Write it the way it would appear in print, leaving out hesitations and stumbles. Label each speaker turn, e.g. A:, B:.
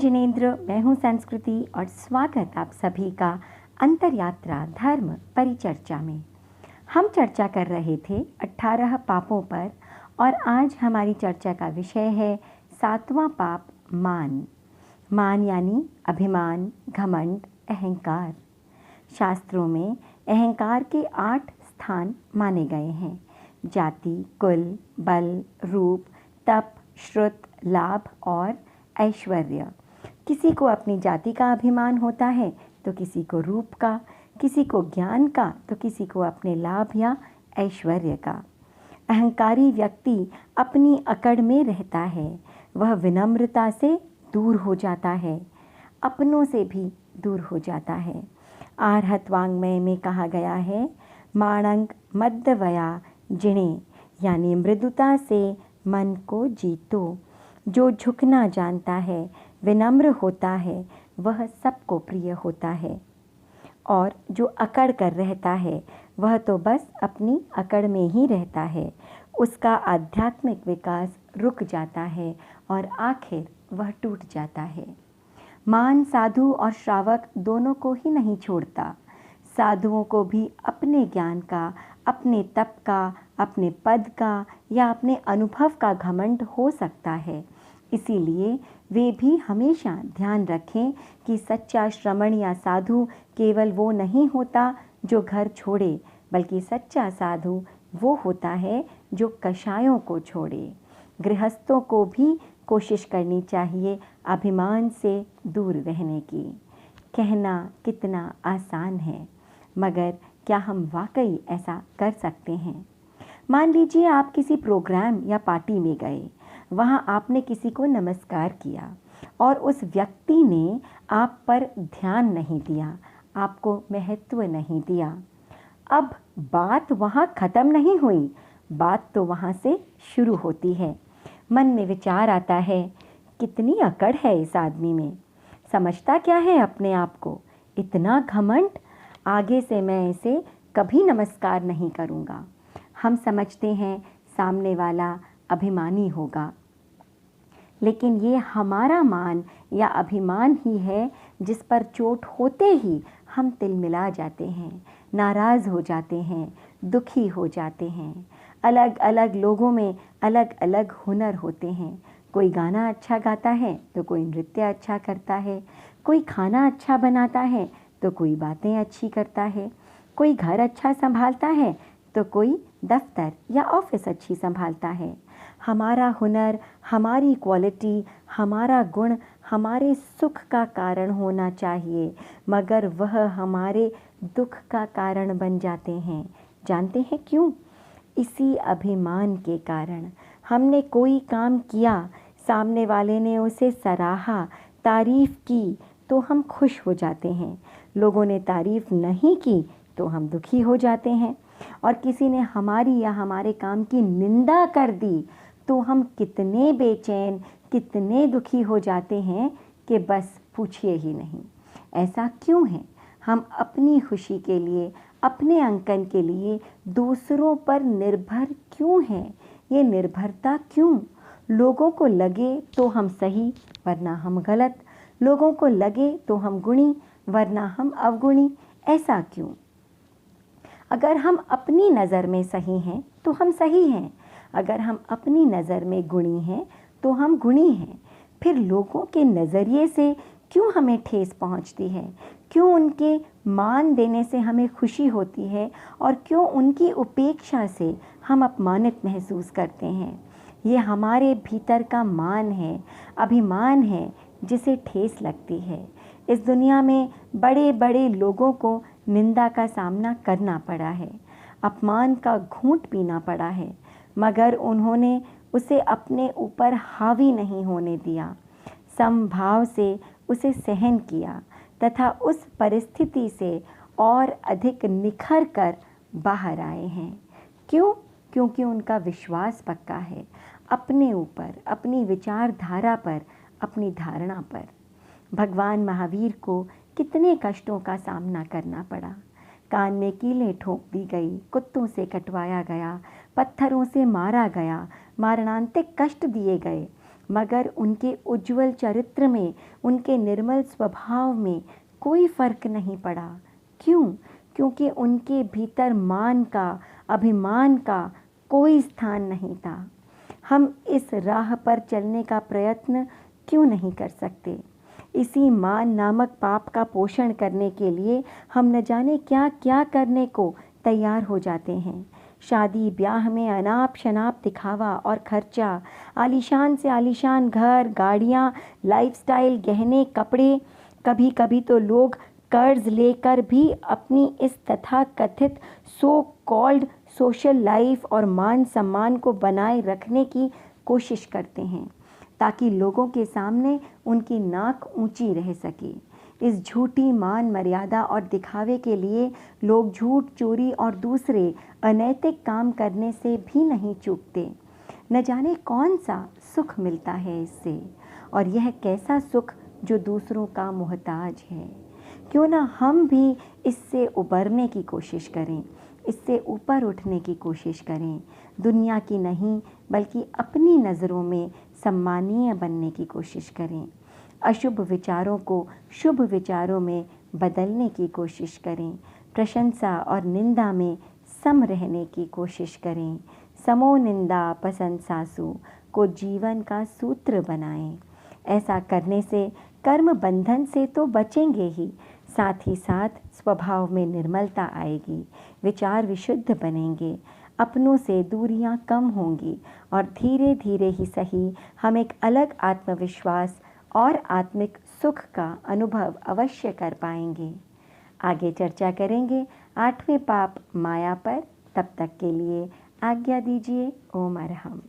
A: जिनेंद्र, मैं हूँ संस्कृति और स्वागत आप सभी का अंतरयात्रा धर्म परिचर्चा में। हम चर्चा कर रहे थे 18 पापों पर और आज हमारी चर्चा का विषय है 7वां पाप मान। मान यानी अभिमान, घमंड, अहंकार। शास्त्रों में अहंकार के 8 स्थान माने गए हैं। जाति, कुल, बल, रूप, तप, श्रुत, लाभ और ऐश्वर्य। किसी को अपनी जाति का अभिमान होता है तो किसी को रूप का, किसी को ज्ञान का तो किसी को अपने लाभ या ऐश्वर्य का। अहंकारी व्यक्ति अपनी अकड़ में रहता है। वह विनम्रता से दूर हो जाता है, अपनों से भी दूर हो जाता है। आर्हत वाङ्मय में कहा गया है, माणंग मद्दवया जिणे, यानी मृदुता से मन को जीतो। जो झुकना जानता है, विनम्र होता है, वह सबको प्रिय होता है। और जो अकड़ कर रहता है वह तो बस अपनी अकड़ में ही रहता है। उसका आध्यात्मिक विकास रुक जाता है और आखिर वह टूट जाता है। मान साधु और श्रावक दोनों को ही नहीं छोड़ता। साधुओं को भी अपने ज्ञान का, अपने तप का, अपने पद का या अपने अनुभव का घमंड हो सकता है। इसीलिए वे भी हमेशा ध्यान रखें कि सच्चा श्रमण या साधु केवल वो नहीं होता जो घर छोड़े, बल्कि सच्चा साधु वो होता है जो कषायों को छोड़े। गृहस्थों को भी कोशिश करनी चाहिए अभिमान से दूर रहने की। कहना कितना आसान है, मगर क्या हम वाकई ऐसा कर सकते हैं? मान लीजिए आप किसी प्रोग्राम या पार्टी में गए, वहाँ आपने किसी को नमस्कार किया और उस व्यक्ति ने आप पर ध्यान नहीं दिया, आपको महत्व नहीं दिया। अब बात वहाँ ख़त्म नहीं हुई, बात तो वहाँ से शुरू होती है। मन में विचार आता है, कितनी अकड़ है इस आदमी में, समझता क्या है अपने आप को, इतना घमंड, आगे से मैं इसे कभी नमस्कार नहीं करूँगा। हम समझते हैं सामने वाला अभिमानी होगा, लेकिन ये हमारा मान या अभिमान ही है जिस पर चोट होते ही हम तिलमिला जाते हैं, नाराज़ हो जाते हैं, दुखी हो जाते हैं। अलग अलग लोगों में अलग अलग हुनर होते हैं। कोई गाना अच्छा गाता है तो कोई नृत्य अच्छा करता है, कोई खाना अच्छा बनाता है तो कोई बातें अच्छी करता है, कोई घर अच्छा संभालता है तो कोई दफ्तर या ऑफिस अच्छी संभालता है। हमारा हुनर, हमारी क्वालिटी, हमारा गुण हमारे सुख का कारण होना चाहिए, मगर वह हमारे दुख का कारण बन जाते हैं। जानते हैं क्यों? इसी अभिमान के कारण। हमने कोई काम किया, सामने वाले ने उसे सराहा, तारीफ़ की तो हम खुश हो जाते हैं। लोगों ने तारीफ़ नहीं की तो हम दुखी हो जाते हैं। और किसी ने हमारी या हमारे काम की निंदा कर दी तो हम कितने बेचैन, कितने दुखी हो जाते हैं कि बस पूछिए ही नहीं। ऐसा क्यों है? हम अपनी खुशी के लिए, अपने अंकन के लिए दूसरों पर निर्भर क्यों हैं? ये निर्भरता क्यों? लोगों को लगे तो हम सही वरना हम गलत, लोगों को लगे तो हम गुणी वरना हम अवगुणी। ऐसा क्यों? अगर हम अपनी नज़र में सही हैं तो हम सही हैं, अगर हम अपनी नज़र में गुणी हैं तो हम गुणी हैं। फिर लोगों के नज़रिए से क्यों हमें ठेस पहुंचती है? क्यों उनके मान देने से हमें खुशी होती है और क्यों उनकी उपेक्षा से हम अपमानित महसूस करते हैं? ये हमारे भीतर का मान है, अभिमान है, जिसे ठेस लगती है। इस दुनिया में बड़े बड़े लोगों को निंदा का सामना करना पड़ा है, अपमान का घूंट पीना पड़ा है, मगर उन्होंने उसे अपने ऊपर हावी नहीं होने दिया। समभाव से उसे सहन किया तथा उस परिस्थिति से और अधिक निखर कर बाहर आए हैं। क्यों? क्योंकि उनका विश्वास पक्का है अपने ऊपर, अपनी विचारधारा पर, अपनी धारणा पर। भगवान महावीर को कितने कष्टों का सामना करना पड़ा। कान में कीलें ठोक दी गई, कुत्तों से कटवाया गया, पत्थरों से मारा गया, मारणांतिक कष्ट दिए गए, मगर उनके उज्जवल चरित्र में, उनके निर्मल स्वभाव में कोई फर्क नहीं पड़ा। क्यों? क्योंकि उनके भीतर मान का, अभिमान का कोई स्थान नहीं था। हम इस राह पर चलने का प्रयत्न क्यों नहीं कर सकते? इसी मान नामक पाप का पोषण करने के लिए हम न जाने क्या क्या करने को तैयार हो जाते हैं। शादी ब्याह में अनाप शनाप दिखावा और खर्चा, आलीशान से आलीशान घर, गाड़ियाँ, लाइफस्टाइल, गहने, कपड़े, कभी कभी तो लोग कर्ज लेकर भी अपनी इस तथाकथित सो कॉल्ड सोशल लाइफ और मान सम्मान को बनाए रखने की कोशिश करते हैं, ताकि लोगों के सामने उनकी नाक ऊंची रह सके। इस झूठी मान मर्यादा और दिखावे के लिए लोग झूठ, चोरी और दूसरे अनैतिक काम करने से भी नहीं चूकते। न जाने कौन सा सुख मिलता है इससे, और यह कैसा सुख जो दूसरों का मोहताज है। क्यों ना हम भी इससे उबरने की कोशिश करें, इससे ऊपर उठने की कोशिश करें, दुनिया की नहीं बल्कि अपनी नज़रों में सम्मानीय बनने की कोशिश करें, अशुभ विचारों को शुभ विचारों में बदलने की कोशिश करें, प्रशंसा और निंदा में सम रहने की कोशिश करें, समो निंदा पसंद सासु को जीवन का सूत्र बनाएं। ऐसा करने से कर्म बंधन से तो बचेंगे ही, साथ ही साथ स्वभाव में निर्मलता आएगी, विचार विशुद्ध बनेंगे, अपनों से दूरियां कम होंगी और धीरे धीरे ही सही हम एक अलग आत्मविश्वास और आत्मिक सुख का अनुभव अवश्य कर पाएंगे। आगे चर्चा करेंगे 8वें पाप माया पर। तब तक के लिए आज्ञा दीजिए। ओम अरहम।